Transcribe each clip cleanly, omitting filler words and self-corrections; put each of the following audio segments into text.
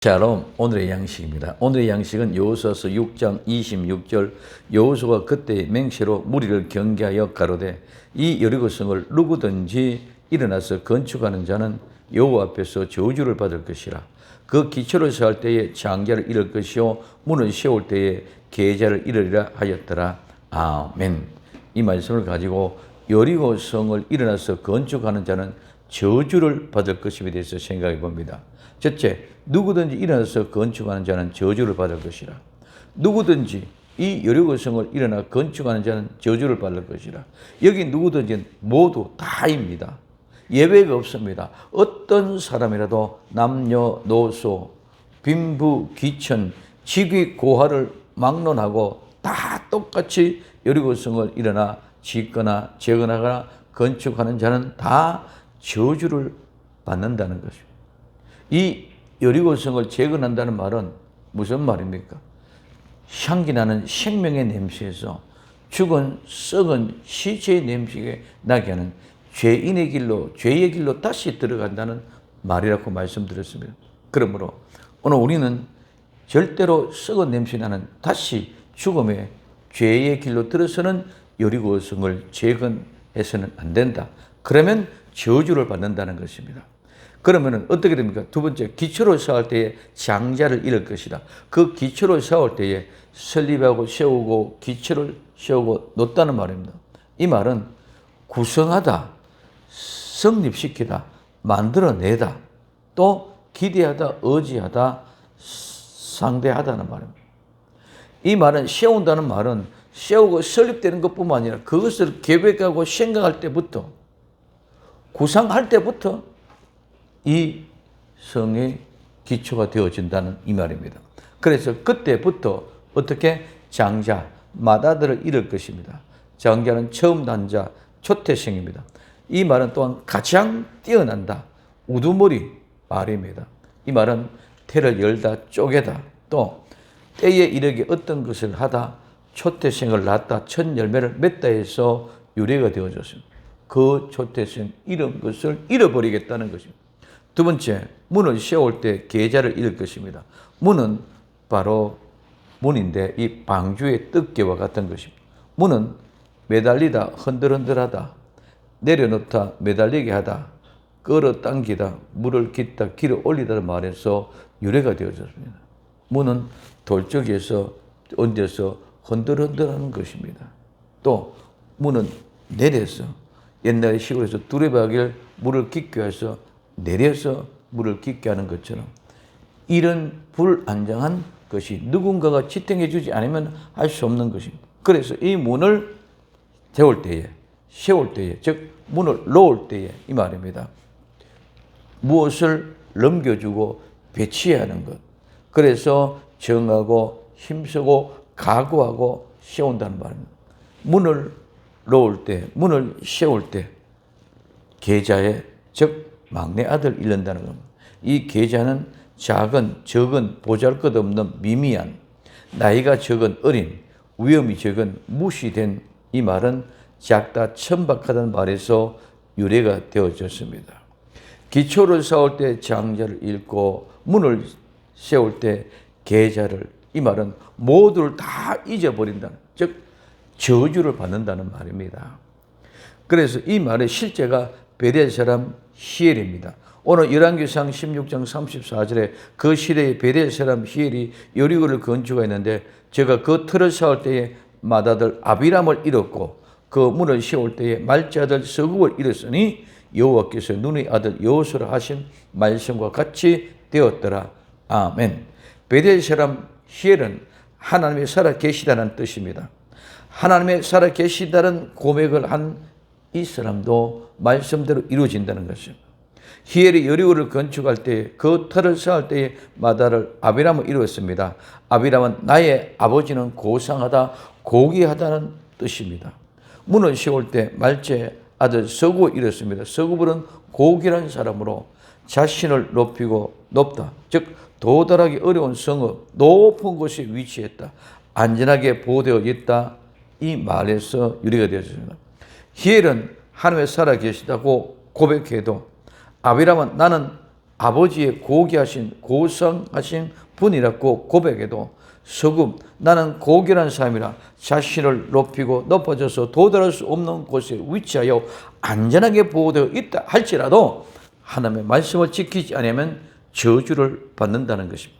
샬롬, 오늘의 양식입니다. 오늘의 양식은 여호수아서 6장 26절. 여호수아가 그때 맹세로 무리를 경계하여 가로되 이 여리고성을 누구든지 일어나서 건축하는 자는 여호와 앞에서 저주를 받을 것이라. 그 기초를 세울 때에 장자를 잃을 것이요 문을 세울 때에 계좌를 잃으리라 하였더라. 아멘. 이 말씀을 가지고 여리고성을 일어나서 건축하는 자는 저주를 받을 것임에 대해서 생각해 봅니다. 첫째, 누구든지 일어나서 건축하는 자는 저주를 받을 것이라. 누구든지 이 여리고성을 일어나 건축하는 자는 저주를 받을 것이라. 여기 누구든지 모두 다입니다. 예외가 없습니다. 어떤 사람이라도 남녀노소, 빈부, 귀천, 직위, 고하를 막론하고 다 똑같이 여리고성을 일어나 짓거나 재건하거나 건축하는 자는 다 저주를 받는다는 것입니다. 이 여리고성을 재건한다는 말은 무슨 말입니까? 향기나는 생명의 냄새에서 죽은 썩은 시체의 냄새가 나게 하는 죄인의 길로, 죄의 길로 다시 들어간다는 말이라고 말씀드렸습니다. 그러므로 오늘 우리는 절대로 썩은 냄새나는 다시 죽음의 죄의 길로 들어서는 여리고성을 재건해서는 안 된다. 그러면 저주를 받는다는 것입니다. 그러면 어떻게 됩니까? 두 번째, 기초를 세울 때에 장자를 잃을 것이다. 그 기초를 세울 때에 설립하고 세우고 기초를 세우고 놓다는 말입니다. 이 말은 구성하다, 성립시키다, 만들어내다, 또 기대하다, 의지하다, 상대하다는 말입니다. 이 말은 세운다는 말은 세우고 설립되는 것뿐만 아니라 그것을 계획하고 생각할 때부터, 구상할 때부터 이 성의 기초가 되어진다는 이 말입니다. 그래서 그때부터 어떻게 장자, 맏아들을 잃을 것입니다. 장자는 처음 난 자, 초태생입니다. 이 말은 또한 가장 뛰어난다, 우두머리 말입니다. 이 말은 태를 열다, 쪼개다, 또 때에 이르게 어떤 것을 하다, 초태생을 낳다, 첫 열매를 맺다 해서 유래가 되어졌습니다. 그 초태생 잃은 것을 잃어버리겠다는 것입니다. 두 번째, 문을 세울 때 계좌를 잃을 것입니다. 문은 바로 문인데 이 방주의 뜯개와 같은 것입니다. 문은 매달리다, 흔들흔들하다, 내려놓다, 매달리게 하다, 끌어당기다, 물을 깃다, 길어 올리다는 말에서 유래가 되어졌습니다. 문은 돌적에서 얹어서 흔들흔들하는 것입니다. 또 문은 내려서 옛날에 시골에서 두레박이를 물을 깃게 해서 내려서 물을 깃게 하는 것처럼 이런 불안정한 것이 누군가가 지탱해 주지 않으면 할 수 없는 것입니다. 그래서 이 문을 세울 때에, 즉 문을 놓을 때에 이 말입니다. 무엇을 넘겨주고 배치해야 하는 것. 그래서 정하고 힘쓰고 각오하고 세운다는 말입니다. 문을 놓을 때, 문을 세울 때 계좌에, 즉 막내 아들 잃는다는 겁니다. 이 계좌는 작은, 적은, 보잘것없는 미미한, 나이가 적은 어린, 위험이 적은 무시된 이 말은 작다, 천박하다는 말에서 유래가 되어졌습니다. 기초를 세울 때 장자를 잃고 문을 세울 때 계좌를, 이 말은 모두를 다 잊어버린다는, 즉 저주를 받는다는 말입니다. 그래서 이 말의 실제가 베델 사람 히엘입니다. 오늘 열왕기상 16장 34절에 그 시대의 베델 사람 히엘이 여리고를 건축했는데 제가 그 틀을 세울 때에 맏아들 아비람을 잃었고 그 문을 세울 때에 말째 아들 서굽을 잃었으니 여호와께서 눈의 아들 여호수아라 하신 말씀과 같이 되었더라. 아멘. 베델 사람 히엘은 하나님의 살아 계시다는 뜻입니다. 하나님의 살아 계시다는 고백을 한 이 사람도 말씀대로 이루어진다는 것입니다. 히엘이 여리고를 건축할 때 그 터를 쌓을 때에 맏아들 아비람을 이루었습니다. 아비람은 나의 아버지는 고상하다, 고귀하다는 뜻입니다. 문을 세울 때 말째 아들 서굽을 이뤘습니다. 서굽은 고귀한 사람으로 자신을 높이고 높다, 즉 도달하기 어려운 성읍, 높은 곳에 위치했다, 안전하게 보호되어 있다, 이 말에서 유래가 되었습니다. 히엘은 하나님의 살아 계시다고 고백해도 아비람은 나는 아버지의 고상하신 분이라고 고백해도 서금 나는 고결한 사람이라 자신을 높아져서 도달할 수 없는 곳에 위치하여 안전하게 보호되어 있다 할지라도 하나님의 말씀을 지키지 않으면 저주를 받는다는 것입니다.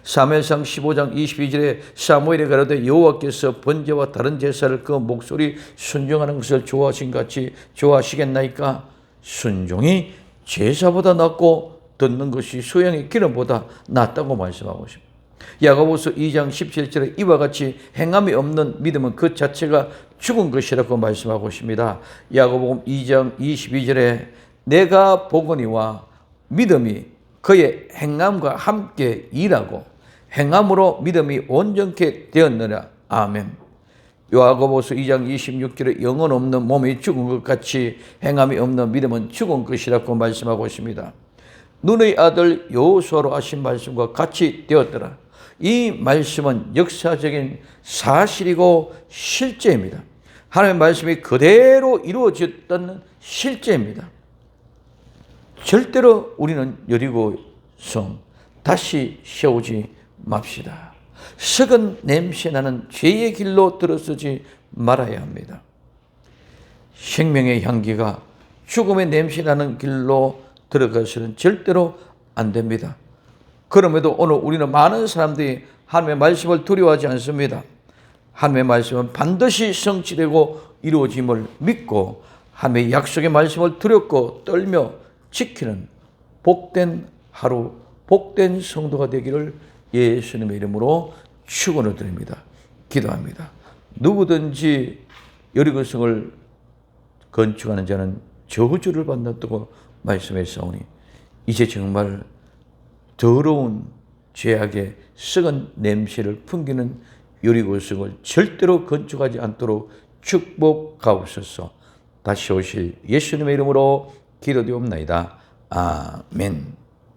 사무엘상 15장 22절에 사무엘이 가로되 여호와께서 번제와 다른 제사를 그 목소리 순종하는 것을 좋아하신 같이 좋아하시겠나이까? 순종이 제사보다 낫고 듣는 것이 수양의 기름보다 낫다고 말씀하고 있습니다. 야고보서 2장 17절에 이와 같이 행함이 없는 믿음은 그 자체가 죽은 것이라고 말씀하고 있습니다. 야고보 2장 22절에 내가 보거니와 믿음이 그의 행함과 함께 일하고 행함으로 믿음이 온전케 되었느라. 아멘. 야고보서 2장 26절에 영혼 없는 몸이 죽은 것 같이 행함이 없는 믿음은 죽은 것이라고 말씀하고 있습니다. 눈의 아들 여호수아로 하신 말씀과 같이 되었더라. 이 말씀은 역사적인 사실이고 실제입니다. 하나님의 말씀이 그대로 이루어졌다는 실제입니다. 절대로 우리는 여리고성 다시 세우지 맙시다. 썩은 냄새나는 죄의 길로 들어서지 말아야 합니다. 생명의 향기가 죽음의 냄새나는 길로 들어가서는 절대로 안 됩니다. 그럼에도 오늘 우리는 많은 사람들이 하나님의 말씀을 두려워하지 않습니다. 하나님의 말씀은 반드시 성취되고 이루어짐을 믿고 하나님의 약속의 말씀을 두렵고 떨며 지키는 복된 하루, 복된 성도가 되기를 예수님의 이름으로 축원을 드립니다. 기도합니다. 누구든지 여리고성을 건축하는 자는 저주를 받는다고 말씀했사오니 이제 정말 더러운 죄악의 썩은 냄새를 풍기는 여리고성을 절대로 건축하지 않도록 축복하옵소서. 다시 오실 예수님의 이름으로 기도되옵나이다. 아멘.